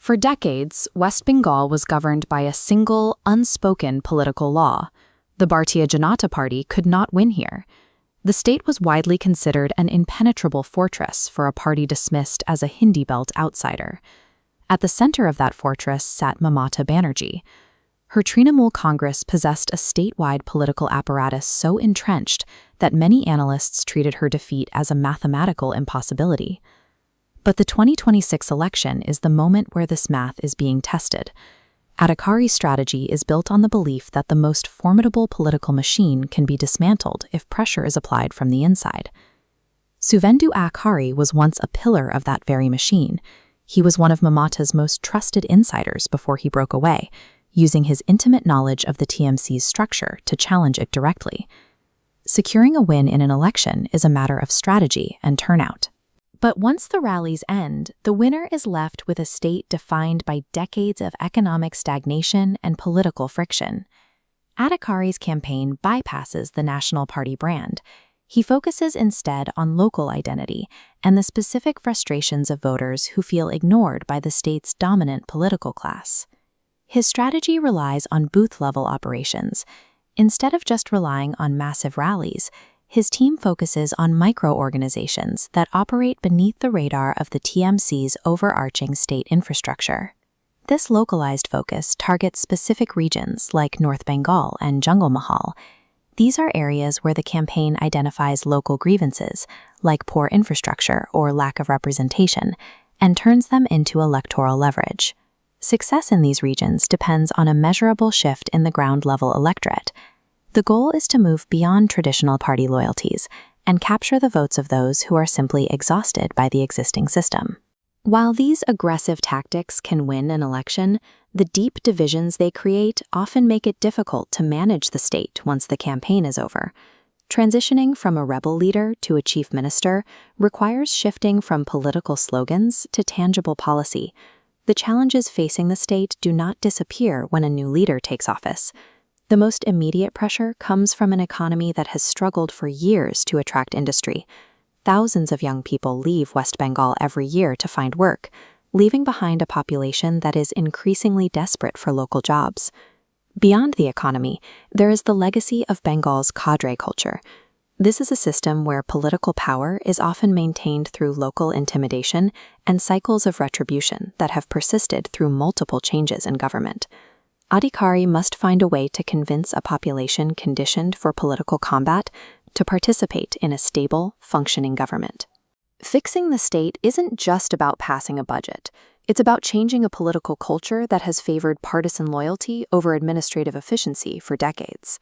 For decades, West Bengal was governed by a single, unspoken political law. The Bharatiya Janata Party could not win here. The state was widely considered an impenetrable fortress for a party dismissed as a Hindi belt outsider. At the center of that fortress sat Mamata Banerjee. Her Trinamool Congress possessed a statewide political apparatus so entrenched that many analysts treated her defeat as a mathematical impossibility. But the 2026 election is the moment where this math is being tested. Adhikari's strategy is built on the belief that the most formidable political machine can be dismantled if pressure is applied from the inside. Suvendu Adhikari was once a pillar of that very machine. He was one of Mamata's most trusted insiders before he broke away, using his intimate knowledge of the TMC's structure to challenge it directly. Securing a win in an election is a matter of strategy and turnout. But once the rallies end, the winner is left with a state defined by decades of economic stagnation and political friction. Adhikari's campaign bypasses the National Party brand. He focuses instead on local identity and the specific frustrations of voters who feel ignored by the state's dominant political class. His strategy relies on booth-level operations. Instead of just relying on massive rallies, his team focuses on micro-organizations that operate beneath the radar of the TMC's overarching state infrastructure. This localized focus targets specific regions like North Bengal and Jungle Mahal. These are areas where the campaign identifies local grievances, like poor infrastructure or lack of representation, and turns them into electoral leverage. Success in these regions depends on a measurable shift in the ground-level electorate. The goal is to move beyond traditional party loyalties and capture the votes of those who are simply exhausted by the existing system. While these aggressive tactics can win an election, the deep divisions they create often make it difficult to manage the state once the campaign is over. Transitioning from a rebel leader to a chief minister requires shifting from political slogans to tangible policy. The challenges facing the state do not disappear when a new leader takes office. The most immediate pressure comes from an economy that has struggled for years to attract industry. Thousands of young people leave West Bengal every year to find work, leaving behind a population that is increasingly desperate for local jobs. Beyond the economy, there is the legacy of Bengal's cadre culture. This is a system where political power is often maintained through local intimidation and cycles of retribution that have persisted through multiple changes in government. Adhikari must find a way to convince a population conditioned for political combat to participate in a stable, functioning government. Fixing the state isn't just about passing a budget. It's about changing a political culture that has favored partisan loyalty over administrative efficiency for decades.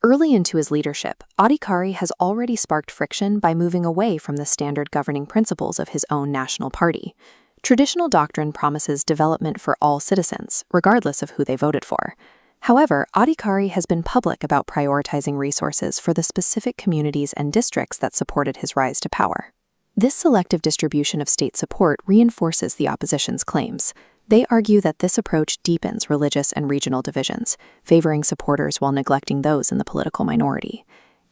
Early into his leadership, Adhikari has already sparked friction by moving away from the standard governing principles of his own national party. Traditional doctrine promises development for all citizens, regardless of who they voted for. However, Adhikari has been public about prioritizing resources for the specific communities and districts that supported his rise to power. This selective distribution of state support reinforces the opposition's claims. They argue that this approach deepens religious and regional divisions, favoring supporters while neglecting those in the political minority.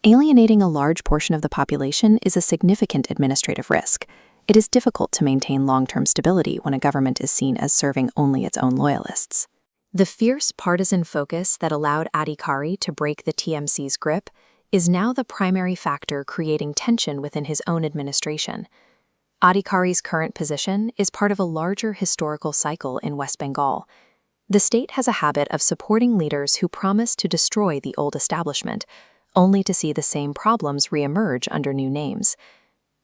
Alienating a large portion of the population is a significant administrative risk. It is difficult to maintain long-term stability when a government is seen as serving only its own loyalists. The fierce partisan focus that allowed Adhikari to break the TMC's grip is now the primary factor creating tension within his own administration. Adhikari's current position is part of a larger historical cycle in West Bengal. The state has a habit of supporting leaders who promise to destroy the old establishment, only to see the same problems reemerge under new names.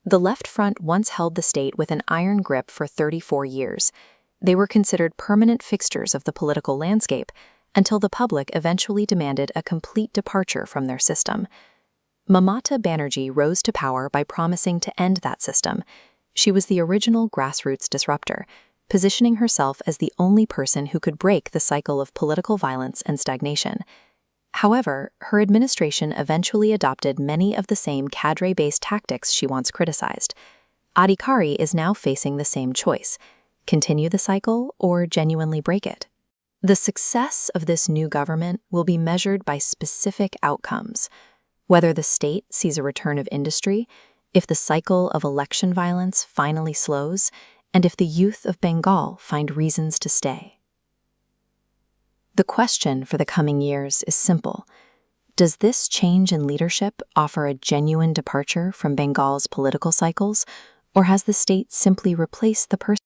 The Left Front once held the state with an iron grip for 34 years. They were considered permanent fixtures of the political landscape until the public eventually demanded a complete departure from their system. Mamata Banerjee rose to power by promising to end that system. She was the original grassroots disruptor, positioning herself as the only person who could break the cycle of political violence and stagnation. However, her administration eventually adopted many of the same cadre-based tactics she once criticized. Adhikari is now facing the same choice: continue the cycle or genuinely break it. The success of this new government will be measured by specific outcomes: whether the state sees a return of industry, if the cycle of election violence finally slows, and if the youth of Bengal find reasons to stay. The question for the coming years is simple. Does this change in leadership offer a genuine departure from Bengal's political cycles, or has the state simply replaced the person